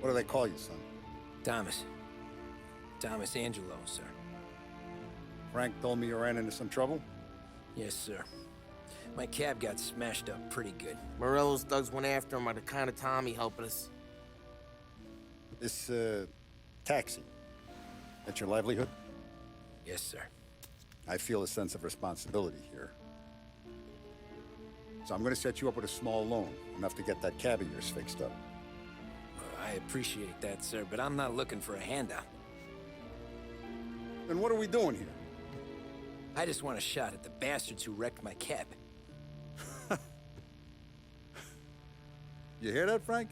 What do they call you, son? Thomas. Thomas Angelo, sir. Frank told me you ran into some trouble? Yes, sir. My cab got smashed up pretty good. Morello's thugs went after him on account of Tommy helping us. This, taxi. That's your livelihood? Yes, sir. I feel a sense of responsibility here. So I'm gonna set you up with a small loan, enough to get that cab of yours fixed up. I appreciate that, sir, but I'm not looking for a handout. Then what are we doing here? I just want a shot at the bastards who wrecked my cab. You hear that, Frank?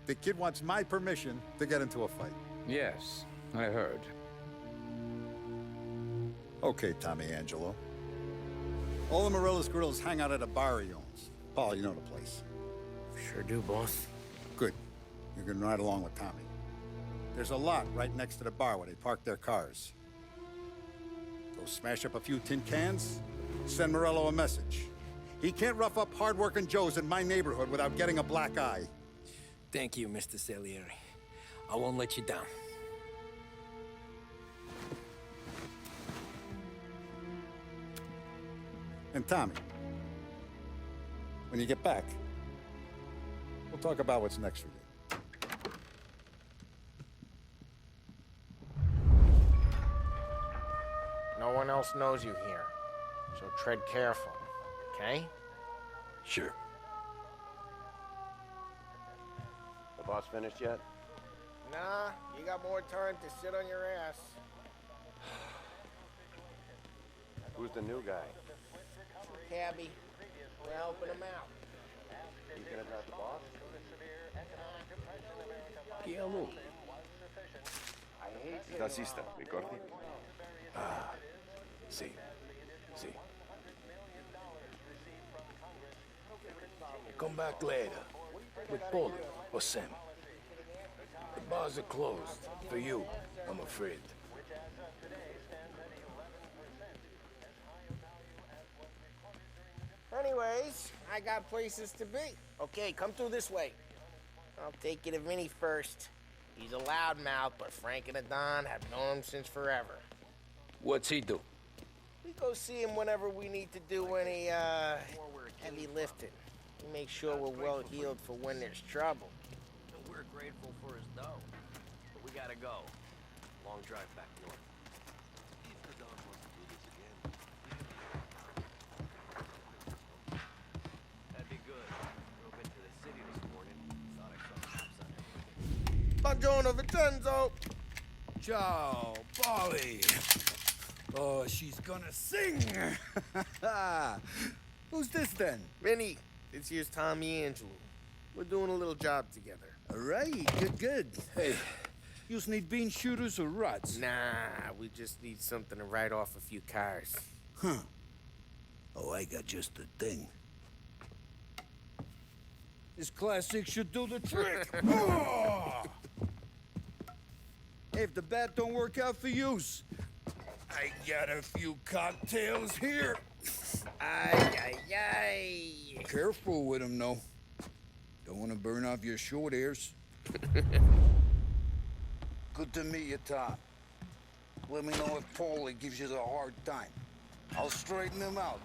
The kid wants my permission to get into a fight. Yes, I heard. Okay, Tommy Angelo. All the Morello's girls hang out at a bar he owns. Paul, you know the place. Sure do, boss. Good. You're gonna ride along with Tommy. There's a lot right next to the bar where they park their cars. Go smash up a few tin cans, send Morello a message. He can't rough up hard-working Joes in my neighborhood without getting a black eye. Thank you, Mr. Salieri. I won't let you down. And Tommy, when you get back, we'll talk about what's next for you. No one else knows you here, so tread careful, okay? Sure. The boss finished yet? Nah, you got more time to sit on your ass. Who's the new guy? Cabby, we're helping him out. He's gonna drive the boss? Piano. Tassista, ricordi? Sì, sì. Come back later. With Paulie or Sam. The bars are closed. For you, I'm afraid. Anyways, I got places to be. Okay, come through this way. I'll take you to Vinny first. He's a loudmouth, but Frank and the Don have known him since forever. What's he do? We go see him whenever we need to do any, heavy lifting. We make sure we're well heeled for when there's trouble. We're grateful for his dough, but we gotta go. Long drive back north. That'd be good. Drove into the city this morning. Thought I saw cops on everything. Buongiorno, Vincenzo! Ciao, Polly. Oh, she's gonna sing. Who's this then? Vinny, this here's Tommy Angelo. We're doing a little job together. All right, good. Hey, you need bean shooters or rods? Nah, we just need something to write off a few cars. Huh. Oh, I got just the thing. This classic should do the trick. Oh! Hey, if the bat don't work out for yous, I got a few cocktails here. Ay. Careful with them, though. Don't want to burn off your short hairs. Good to meet you, Tom. Let me know if Paulie gives you the hard time. I'll straighten him out.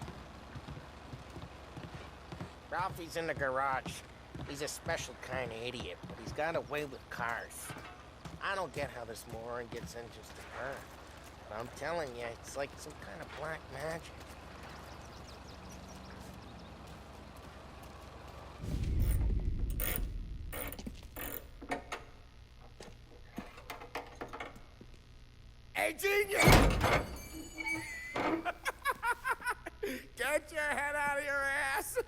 Ralphie's in the garage. He's a special kind of idiot, but he's got a way with cars. I don't get how this moron gets in just to burn. But I'm telling you, it's like some kind of black magic. Hey, genius! Get your head out of your ass!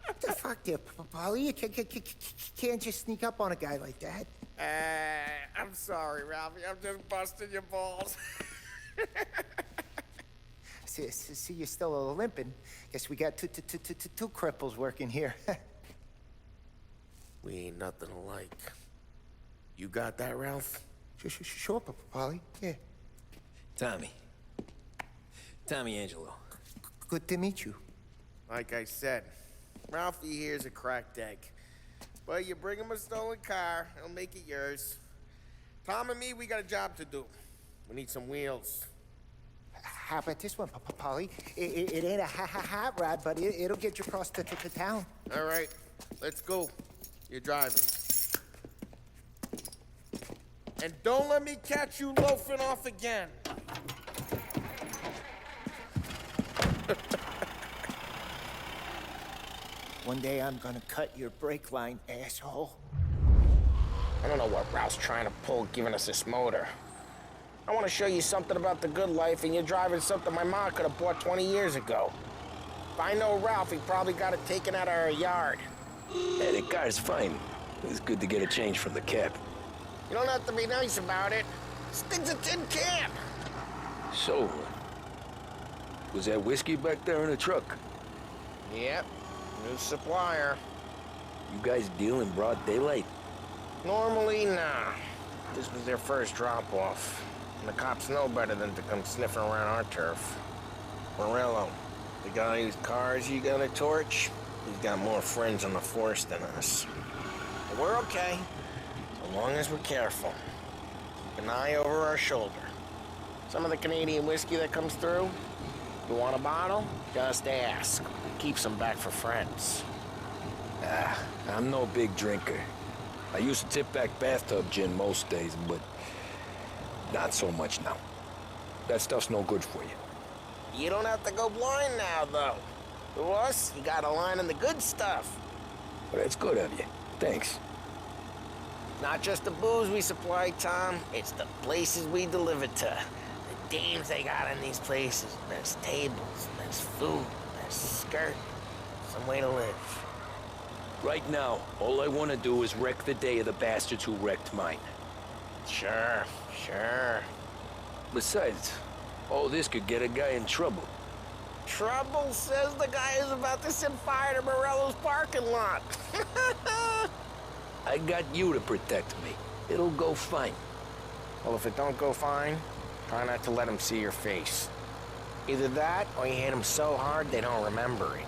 What the fuck there, Polly? You can't just sneak up on a guy like that. I'm sorry, Ralphie. I'm just busting your balls. See, you're still limping. Guess we got two cripples working here. We ain't nothing alike. You got that, Ralph? Sure, Polly. Yeah. Tommy. Tommy Angelo. Good to meet you. Like I said, Ralphie here's a cracked egg. Well, you bring him a stolen car, he'll make it yours. Tom and me, we got a job to do. We need some wheels. How about this one, Polly? It ain't a hot rod, but it'll get you across to town. All right, let's go. You're driving. And don't let me catch you loafing off again. One day I'm gonna cut your brake line, asshole. I don't know what Ralph's trying to pull giving us this motor. I want to show you something about the good life, and you're driving something my mom could have bought 20 years ago. If I know Ralph, he probably got it taken out of our yard. Hey, the car's fine. It's good to get a change from the cab. You don't have to be nice about it. This thing's a tin can. So, was that whiskey back there in the truck? Yep, new supplier. You guys deal in broad daylight? Normally, nah. This was their first drop-off. And the cops know better than to come sniffing around our turf. Morello, the guy whose cars you got a torch, he's got more friends on the force than us. But we're okay, as long as we're careful. Keep an eye over our shoulder. Some of the Canadian whiskey that comes through, you want a bottle? Just ask. Keep some back for friends. I'm no big drinker. I used to tip back bathtub gin most days, but not so much now. That stuff's no good for you. You don't have to go blind now, though. To us, you got a line in the good stuff. But that's good of you. Thanks. Not just the booze we supply, Tom. It's the places we deliver to. The dames they got in these places. There's tables, there's food, there's skirt. Some way to live. Right now, all I want to do is wreck the day of the bastards who wrecked mine. Sure. Besides, all this could get a guy in trouble. Trouble says the guy is about to set fire to Morello's parking lot. I got you to protect me. It'll go fine. Well, if it don't go fine, try not to let him see your face. Either that, or you hit him so hard they don't remember it.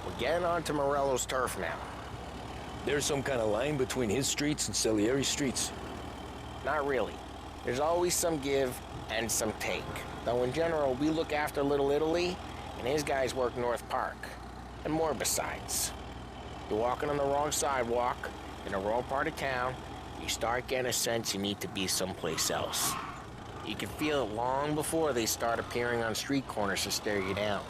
We're getting onto Morello's turf now. There's some kind of line between his streets and Salieri's streets. Not really. There's always some give and some take. Though in general, we look after Little Italy, and his guys work North Park. And more besides. You're walking on the wrong sidewalk, in the wrong part of town, you start getting a sense you need to be someplace else. You can feel it long before they start appearing on street corners to stare you down.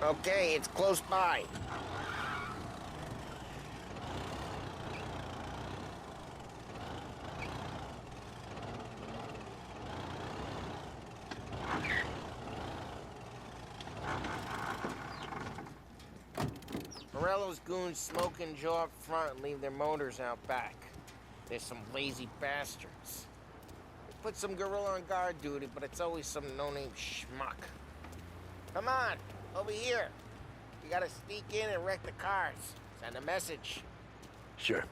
Okay, it's close by. Morello's goons smoke and jaw up front and leave their motors out back. They're some lazy bastards. They put some gorilla on guard duty, but it's always some no-name schmuck. Come on! Over here. You gotta sneak in and wreck the cars. Send a message. Sure.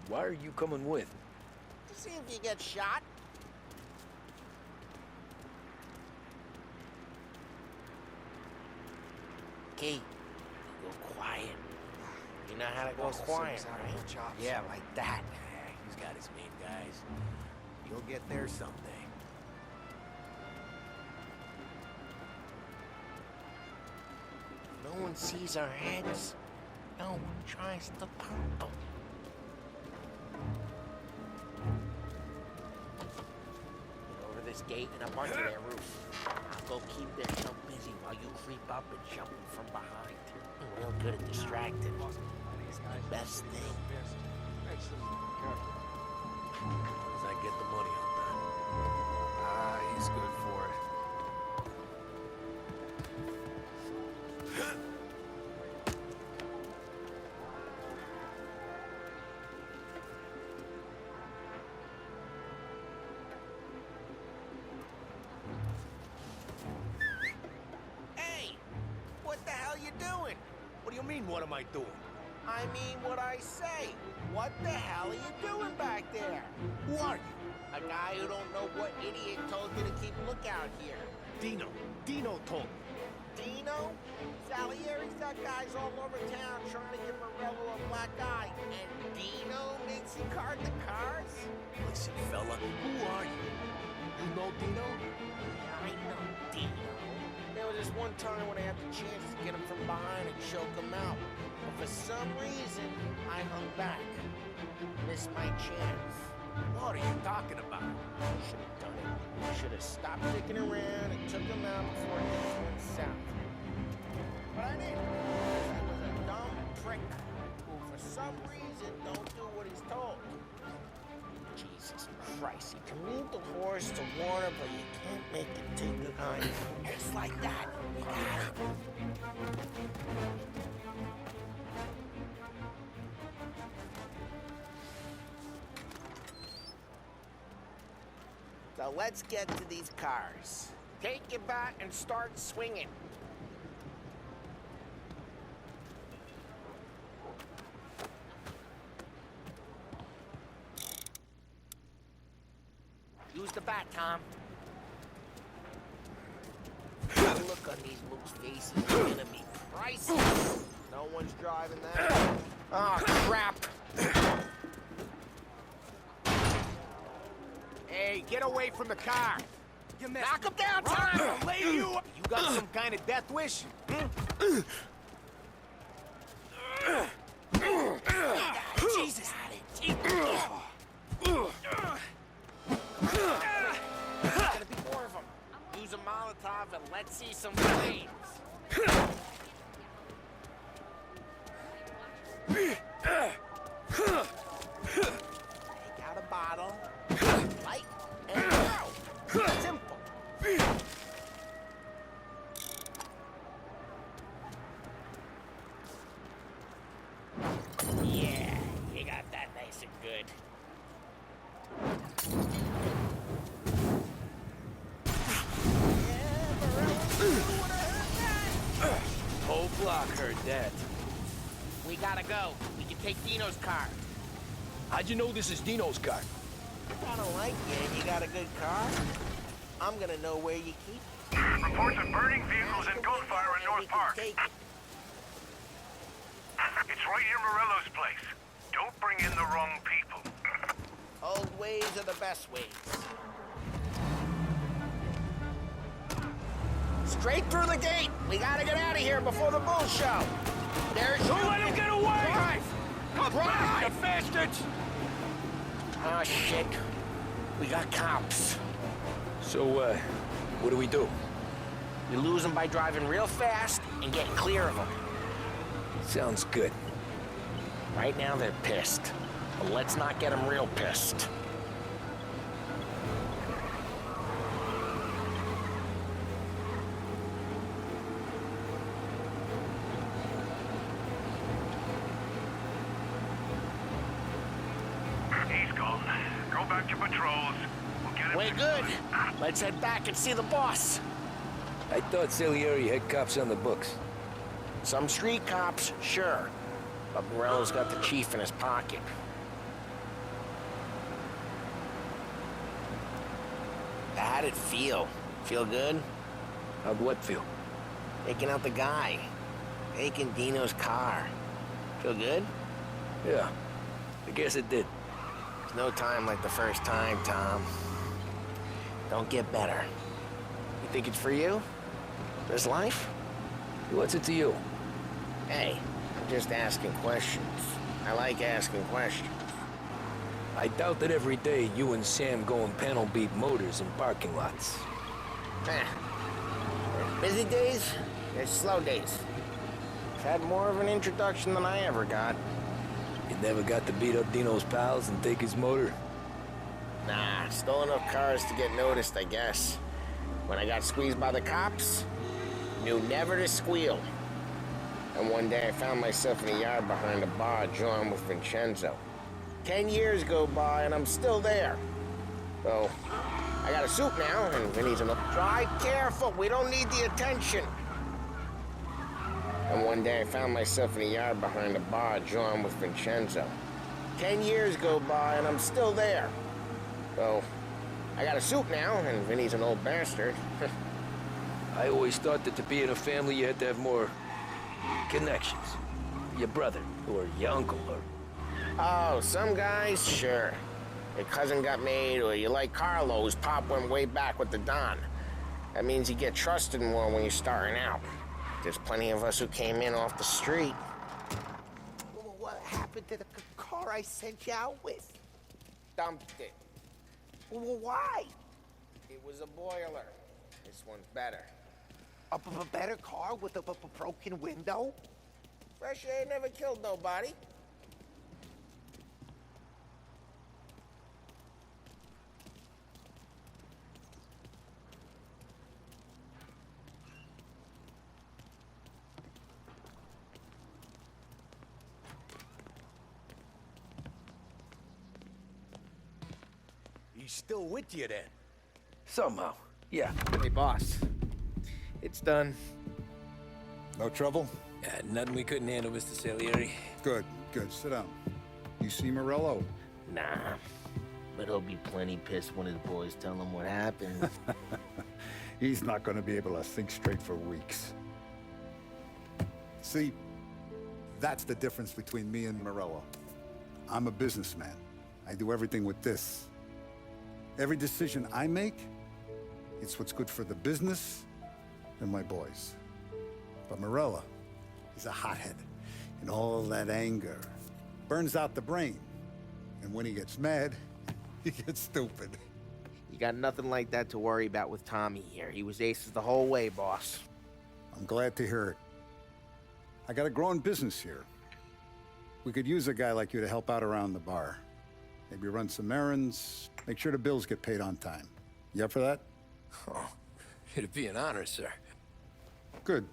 Why are you coming with? To see if you get shot. Key, go quiet. You know how to go quiet, right? Yeah, like that. He's got his main guys. You'll get there someday. No one sees our heads. No one tries to pump them. Get over this gate and up onto their roof. I'll go keep their chump busy while you creep up and jump them from behind. I'm real good at distracting. It's the best thing. As I get the money on that. Ah, he's good for it. hell you doing? What do you mean, what am I doing? I mean what I say. What the hell are you doing back there? Who are you? A guy who don't know what idiot told you to keep lookout here. Dino. Dino told me. Dino? Salieri's got guys all over town trying to give Morello a black eye. And Dino makes you card the cars? Listen, fella, who are you? You know Dino? I know Dino. There was this one time when I had the chance to get him from behind and choke him out. But for some reason, I hung back. Missed my chance. What are you talking about? Should have done it. Should have stopped dicking around and took him out before things went south. But I didn't. He was a dumb prick who, for some reason, don't do what he's told. Jesus Christ, you can lead the horse to water, but you can't make it take the hind. It's like that. You got it. So let's get to these cars. Take your bat and start swinging. Use the bat, Tom. The look on these loose faces is gonna be priceless. No one's driving that. Oh, crap. Hey, get away from the car! You messed Knock him down, Tom! I'll lay you! You got some kind of death wish? Jesus! There's gonna be more of them. Use a Molotov and let's see some flames. Take out a bottle. Light and throw. Simple. Yeah, you got that nice and good. Whole block heard that. We gotta go. We can take Dino's car. How'd you know this is Dino's car? If I don't like you and you got a good car, I'm gonna know where you keep it. Reports of burning vehicles and gunfire in North Park. Take it. It's right near Morello's place. Don't bring in the wrong people. Old ways are the best ways. Straight through the gate. We gotta get out of here before the bull show. There's Don't let him get away! Drive! Come back, you bastards! Oh, shit. We got cops. So, what do we do? You lose them by driving real fast and getting clear of them. Sounds good. Right now, they're pissed. But let's not get them real pissed. He's gone. Go back to patrols. We'll get him. Way good. Let's head back and see the boss. I thought Salieri had cops on the books. Some street cops, sure. But Morello's got the chief in his pocket. How'd it feel? Feel good? How'd what feel? Taking out the guy. Taking Dino's car. Feel good? Yeah, I guess it did. There's no time like the first time, Tom. Don't get better. You think it's for you? This life? What's it to you? Hey, I'm just asking questions. I like asking questions. I doubt that every day you and Sam go and panel beat motors in parking lots. There's busy days, there's slow days. I've had more of an introduction than I ever got. You never got to beat up Dino's pals and take his motor? Nah, stole enough cars to get noticed, I guess. When I got squeezed by the cops, knew never to squeal. And one day I found myself in the yard behind a bar drawing with Vincenzo. 10 years go by and I'm still there. So, I got a suit now, and Vinny's enough. Drive careful, we don't need the attention. And one day I found myself in the yard behind the bar, drawing with Vincenzo. 10 years go by and I'm still there. So, I got a suit now, and Vinny's an old bastard. I always thought that to be in a family you had to have more connections. Your brother, or your uncle, or... Oh, some guys, sure. Your cousin got made, or you like Carlos, Pop went way back with the Don. That means you get trusted more when you're starting out. There's plenty of us who came in off the street. What happened to the car I sent you out with? Dumped it. Why? It was a boiler. This one's better. A better car with a broken window? Fresh air never killed nobody. He's still with you then? Somehow, yeah. Hey, boss. It's done. No trouble? Nothing we couldn't handle, Mr. Salieri. Good, good. Sit down. You see Morello? Nah. But he'll be plenty pissed when his boys tell him what happened. He's not going to be able to think straight for weeks. See, that's the difference between me and Morello. I'm a businessman. I do everything with this. Every decision I make, it's what's good for the business and my boys. But Morello, he's a hothead. And all that anger burns out the brain. And when he gets mad, he gets stupid. You got nothing like that to worry about with Tommy here. He was aces the whole way, boss. I'm glad to hear it. I got a growing business here. We could use a guy like you to help out around the bar. Maybe run some errands, make sure the bills get paid on time. You up for that? Oh, it'd be an honor, sir. Good.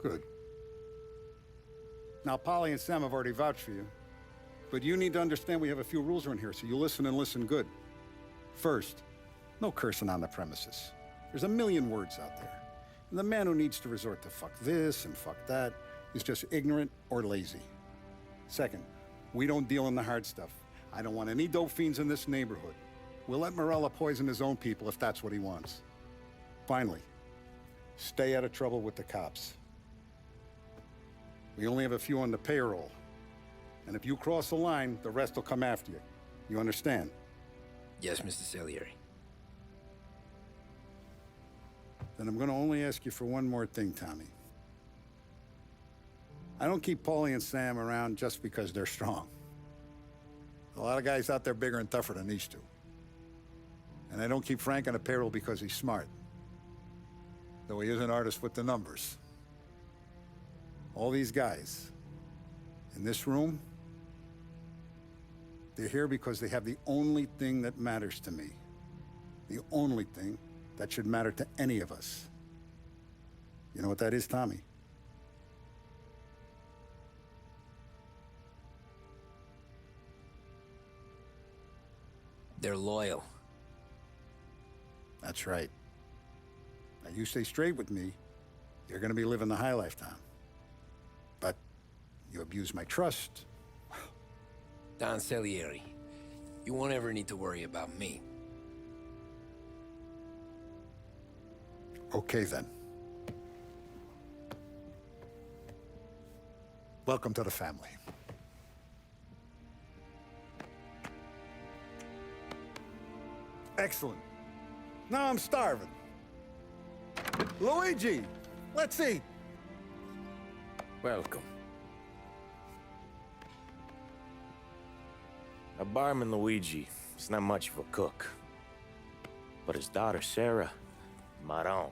Good. Now, Polly and Sam have already vouched for you. But you need to understand we have a few rules around here, so you listen and listen good. First, no cursing on the premises. There's a million words out there. And the man who needs to resort to fuck this and fuck that is just ignorant or lazy. Second, we don't deal in the hard stuff. I don't want any dope fiends in this neighborhood. We'll let Morella poison his own people if that's what he wants. Finally, stay out of trouble with the cops. We only have a few on the payroll. And if you cross the line, the rest will come after you. You understand? Yes, Mr. Salieri. Then I'm going to only ask you for one more thing, Tommy. I don't keep Paulie and Sam around just because they're strong. A lot of guys out there bigger and tougher than these two. And I don't keep Frank on a payroll because he's smart. Though he is an artist with the numbers. All these guys in this room, they're here because they have the only thing that matters to me. The only thing that should matter to any of us. You know what that is, Tommy? They're loyal. That's right. Now, you stay straight with me, you're gonna be living the high life, Tom. But you abuse my trust. Don Salieri, you won't ever need to worry about me. Okay, then. Welcome to the family. Excellent. Now I'm starving. Luigi, let's eat. Welcome. Our barman Luigi is not much of a cook. But his daughter Sarah, Maron.